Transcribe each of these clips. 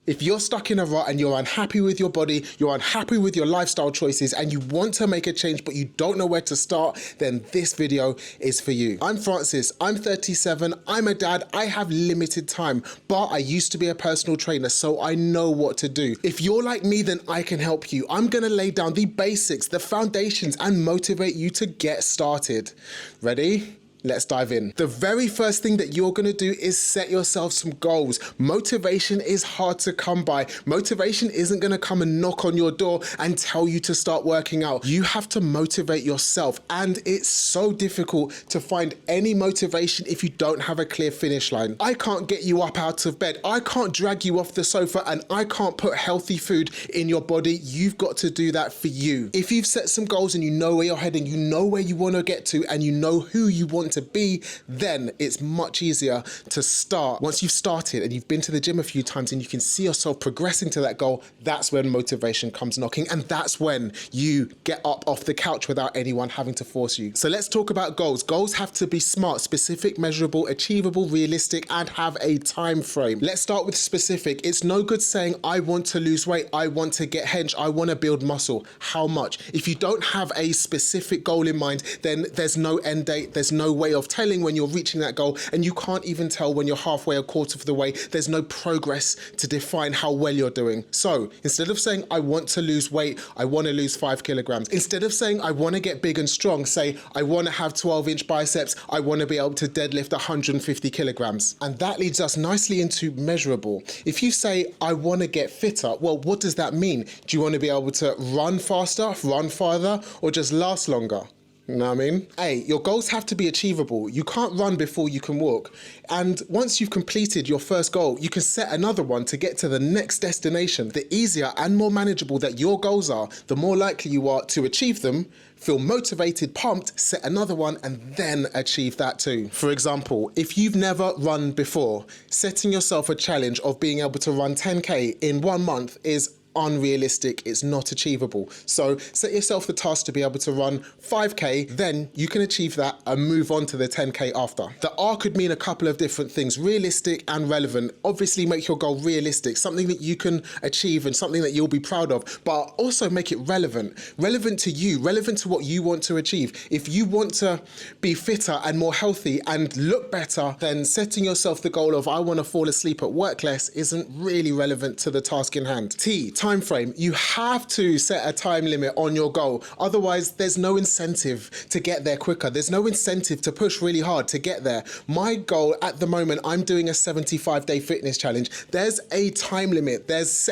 If you're stuck in a rut and you're unhappy with your body, you're unhappy with your lifestyle choices, and you want to make a change but you don't know where to start, then this video is for you. I'm Francis, I'm 37, I'm a dad, I have limited time, but I used to be a personal trainer, so I know what to do. If you're like me, then I can help you. I'm gonna lay down the basics, the foundations, and motivate you to get started. Ready? Let's dive in. The very first thing that you're gonna do is set yourself some goals. Motivation is hard to come by. Motivation isn't gonna come and knock on your door and tell you to start working out. You have to motivate yourself, and it's so difficult to find any motivation if you don't have a clear finish line. I can't get you up out of bed. I can't drag you off the sofa, and I can't put healthy food in your body. You've got to do that for you. If you've set some goals and you know where you're heading, you know where you wanna get to, and you know who you want to be, then it's much easier to start. Once you've started and you've been to the gym a few times and you can see yourself progressing to that goal, that's when motivation comes knocking, and that's when you get up off the couch without anyone having to force you. So let's talk about goals. Goals have to be smart, specific, measurable, achievable, realistic, and have a time frame. Let's start with specific. It's no good saying, I want to lose weight, I want to get hench, I want to build muscle. How much? If you don't have a specific goal in mind, then there's no end date, there's no way of telling when you're reaching that goal, and you can't even tell when you're halfway, a quarter of the way. There's no progress to define how well you're doing. So instead of saying, I want to lose weight, I want to lose 5 kilograms. Instead of saying, I want to get big and strong, say, I want to have 12-inch biceps, I want to be able to deadlift 150 kilograms. And that leads us nicely into measurable. If you say, I want to get fitter, well, what does that mean? Do you want to be able to run faster, run farther, or just last longer? You know what I mean? Hey, your goals have to be achievable. You can't run before you can walk. And once you've completed your first goal, you can set another one to get to the next destination. The easier and more manageable that your goals are, the more likely you are to achieve them, feel motivated, pumped, set another one, and then achieve that too. For example, if you've never run before, setting yourself a challenge of being able to run 10K in 1 month is unrealistic, it's not achievable. So set yourself the task to be able to run 5K, then you can achieve that and move on to the 10K after. The R could mean a couple of different things, realistic and relevant. Obviously make your goal realistic, something that you can achieve and something that you'll be proud of, but also make it relevant. Relevant to you, relevant to what you want to achieve. If you want to be fitter and more healthy and look better, then setting yourself the goal of I want to fall asleep at work less isn't really relevant to the task in hand. T, time frame. You have to set a time limit on your goal. Otherwise, there's no incentive to get there quicker. There's no incentive to push really hard to get there. My goal at the moment, I'm doing a 75-day fitness challenge. There's a time limit. There's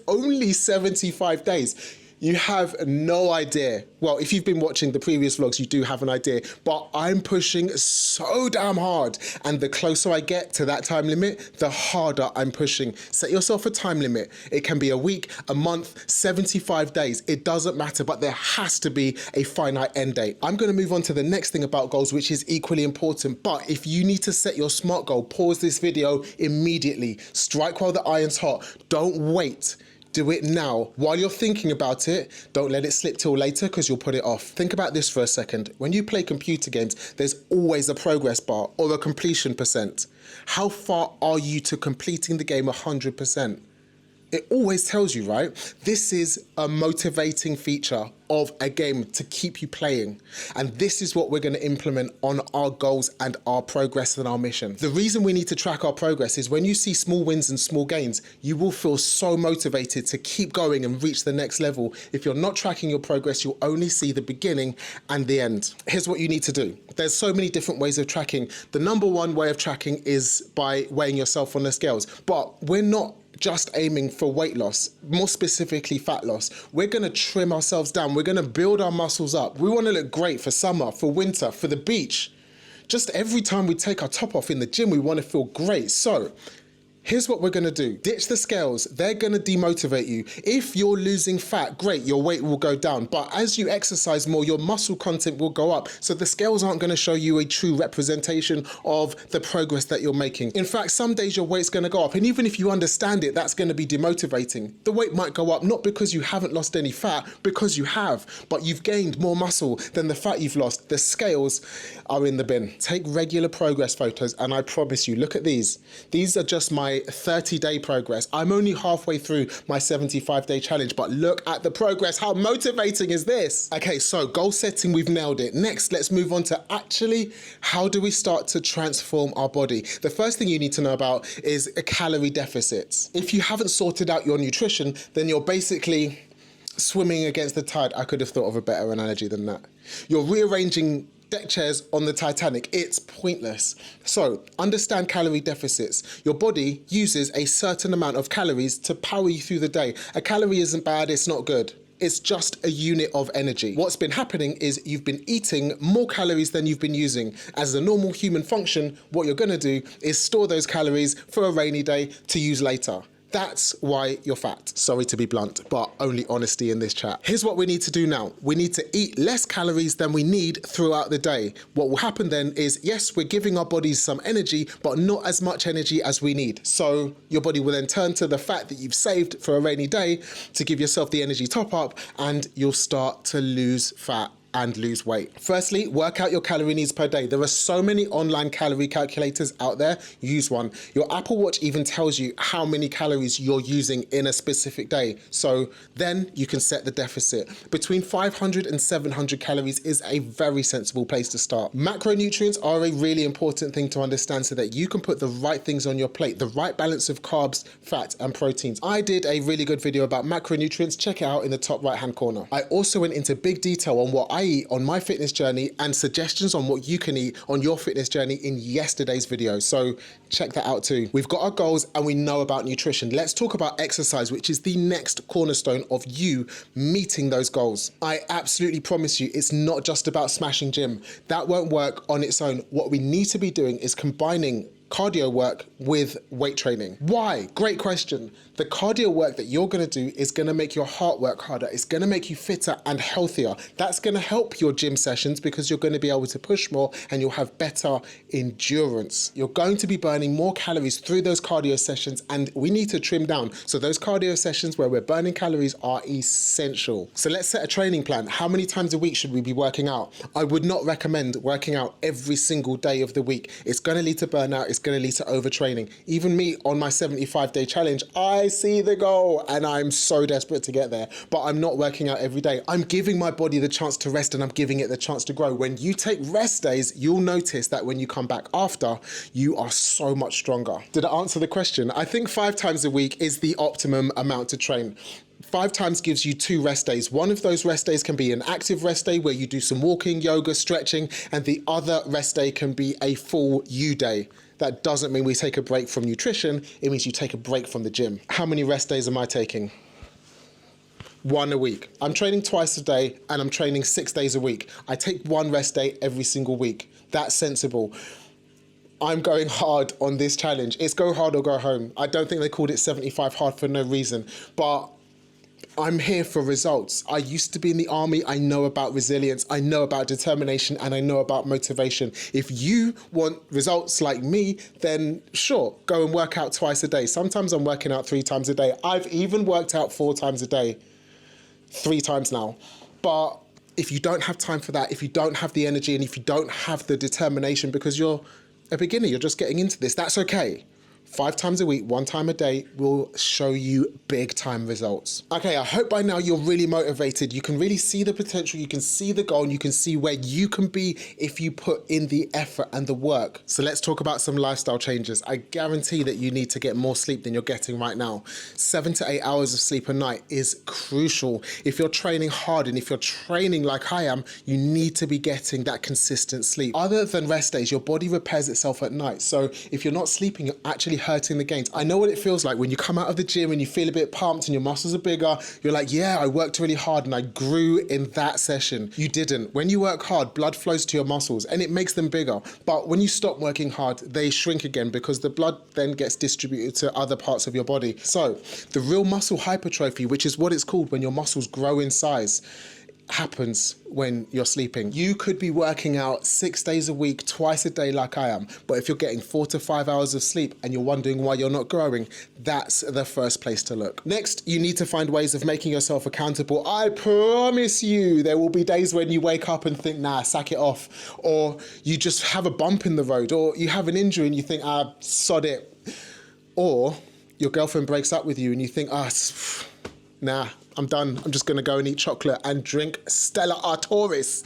only 75 days. You have no idea. Well, if you've been watching the previous vlogs, you do have an idea, but I'm pushing so damn hard. And the closer I get to that time limit, the harder I'm pushing. Set yourself a time limit. It can be a week, a month, 75 days. It doesn't matter, but there has to be a finite end date. I'm gonna move on to the next thing about goals, which is equally important. But if you need to set your SMART goal, pause this video immediately. Strike while the iron's hot. Don't wait. Do it now. While you're thinking about it, don't let it slip till later because you'll put it off. Think about this for a second. When you play computer games, there's always a progress bar or a completion percent. How far are you to completing the game 100%? It always tells you, right? This is a motivating feature of a game to keep you playing. And this is what we're going to implement on our goals and our progress and our mission. The reason we need to track our progress is when you see small wins and small gains, you will feel so motivated to keep going and reach the next level. If you're not tracking your progress, you'll only see the beginning and the end. Here's what you need to do. There's so many different ways of tracking. The number one way of tracking is by weighing yourself on the scales. But we're not just aiming for weight loss, more specifically fat loss. We're gonna trim ourselves down. We're gonna build our muscles up. We wanna look great for summer, for winter, for the beach. Just every time we take our top off in the gym, we wanna feel great. So here's what we're gonna do. Ditch the scales. They're gonna demotivate you. If you're losing fat, great, your weight will go down. But as you exercise more, your muscle content will go up. So the scales aren't gonna show you a true representation of the progress that you're making. In fact, some days your weight's gonna go up. And even if you understand it, that's gonna be demotivating. The weight might go up, not because you haven't lost any fat, because you have, but you've gained more muscle than the fat you've lost. The scales are in the bin. Take regular progress photos, and I promise you, look at these. These are just my my 30-day progress. I'm only halfway through my 75-day challenge, but look at the progress. How motivating is this? Okay, so goal setting, we've nailed it. Next, let's move on to actually, how do we start to transform our body? The first thing you need to know about is calorie deficits. If you haven't sorted out your nutrition, then you're basically swimming against the tide. I could have thought of a better analogy than that. You're rearranging deck chairs on the Titanic. It's pointless. So understand calorie deficits. Your body uses a certain amount of calories to power you through the day. A calorie isn't bad, it's not good. It's just a unit of energy. What's been happening is you've been eating more calories than you've been using. As a normal human function, what you're gonna do is store those calories for a rainy day to use later. That's why you're fat. Sorry to be blunt, but only honesty in this chat. Here's what we need to do now. We need to eat less calories than we need throughout the day. What will happen then is, yes, we're giving our bodies some energy, but not as much energy as we need. So your body will then turn to the fat that you've saved for a rainy day to give yourself the energy top up, and you'll start to lose fat and lose weight. Firstly, work out your calorie needs per day. There are so many online calorie calculators out there. Use one. Your Apple Watch even tells you how many calories you're using in a specific day. So then you can set the deficit. Between 500 and 700 calories is a very sensible place to start. Macronutrients are a really important thing to understand so that you can put the right things on your plate, the right balance of carbs, fat, and proteins. I did a really good video about macronutrients. Check it out in the top right-hand corner. I also went into big detail on what I eat on my fitness journey and suggestions on what you can eat on your fitness journey in yesterday's video. So check that out too. We've got our goals and we know about nutrition. Let's talk about exercise, which is the next cornerstone of you meeting those goals. I absolutely promise you, it's not just about smashing gym. That won't work on its own. What we need to be doing is combining cardio work with weight training. Why? Great question. The cardio work that you're gonna do is gonna make your heart work harder. It's gonna make you fitter and healthier. That's gonna help your gym sessions because you're gonna be able to push more and you'll have better endurance. You're going to be burning more calories through those cardio sessions, and we need to trim down. So those cardio sessions where we're burning calories are essential. So let's set a training plan. How many times a week should we be working out? I would not recommend working out every single day of the week. It's gonna lead to burnout. It's going to lead to overtraining. Even me on my 75-day challenge, I see the goal and I'm so desperate to get there, but I'm not working out every day. I'm giving my body the chance to rest and I'm giving it the chance to grow. When you take rest days, you'll notice that when you come back after, you are so much stronger. Did I answer the question? I think 5 times a week is the optimum amount to train. 5 times gives you 2 rest days. One of those rest days can be an active rest day where you do some walking, yoga, stretching, and the other rest day can be a full you day. That doesn't mean we take a break from nutrition, it means you take a break from the gym. How many rest days am I taking? 1 a week. I'm training twice a day and I'm training 6 days a week. I take 1 rest day every single week. That's sensible. I'm going hard on this challenge. It's go hard or go home. I don't think they called it 75 hard for no reason, but I'm here for results. I used to be in the army. I know about resilience. I know about determination, and I know about motivation. If you want results like me, then sure, go and work out twice a day. Sometimes I'm working out 3 times a day. I've even worked out 4 times a day, 3 times now. But if you don't have time for that, if you don't have the energy, and if you don't have the determination because you're a beginner, you're just getting into this, that's okay. 5 times a week, 1 time a day will show you big time results. Okay, I hope by now you're really motivated. You can really see the potential, you can see the goal, and you can see where you can be if you put in the effort and the work. So let's talk about some lifestyle changes. I guarantee that you need to get more sleep than you're getting right now. 7 to 8 hours of sleep a night is crucial. If you're training hard and if you're training like I am, you need to be getting that consistent sleep. Other than rest days, your body repairs itself at night. So if you're not sleeping, you're actually hurting the gains. I know what it feels like when you come out of the gym and you feel a bit pumped and your muscles are bigger. You're like, yeah, I worked really hard and I grew in that session. You didn't. When you work hard, blood flows to your muscles and it makes them bigger. But when you stop working hard, they shrink again because the blood then gets distributed to other parts of your body. So the real muscle hypertrophy, which is what it's called when your muscles grow in size, happens when you're sleeping. You could be working out 6 days a week, twice a day like I am, but if you're getting 4 to 5 hours of sleep and you're wondering why you're not growing, that's the first place to look. Next, you need to find ways of making yourself accountable. I promise you there will be days when you wake up and think, nah, sack it off, or you just have a bump in the road, or you have an injury and you think, sod it. Or your girlfriend breaks up with you and you think, nah, I'm done. I'm just gonna go and eat chocolate and drink Stella Artois.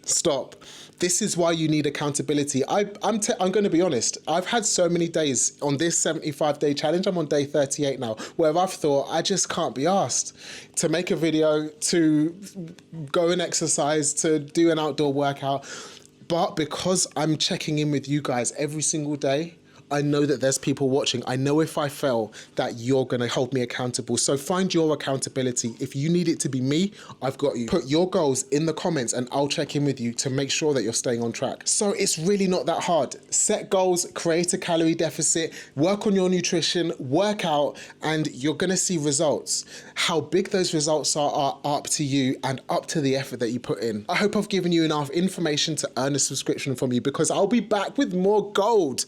Stop. This is why you need accountability. I'm going to be honest. I've had so many days on this 75-day challenge. I'm on day 38 now, where I've thought I just can't be asked to make a video, to go and exercise, to do an outdoor workout. But because I'm checking in with you guys every single day, I know that there's people watching. I know if I fail that you're going to hold me accountable. So find your accountability. If you need it to be me, I've got you. Put your goals in the comments and I'll check in with you to make sure that you're staying on track. So it's really not that hard. Set goals, create a calorie deficit, work on your nutrition, work out, and you're going to see results. How big those results are up to you and up to the effort that you put in. I hope I've given you enough information to earn a subscription from you, because I'll be back with more gold.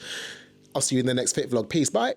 I'll see you in the next Fit Vlog. Peace, bye.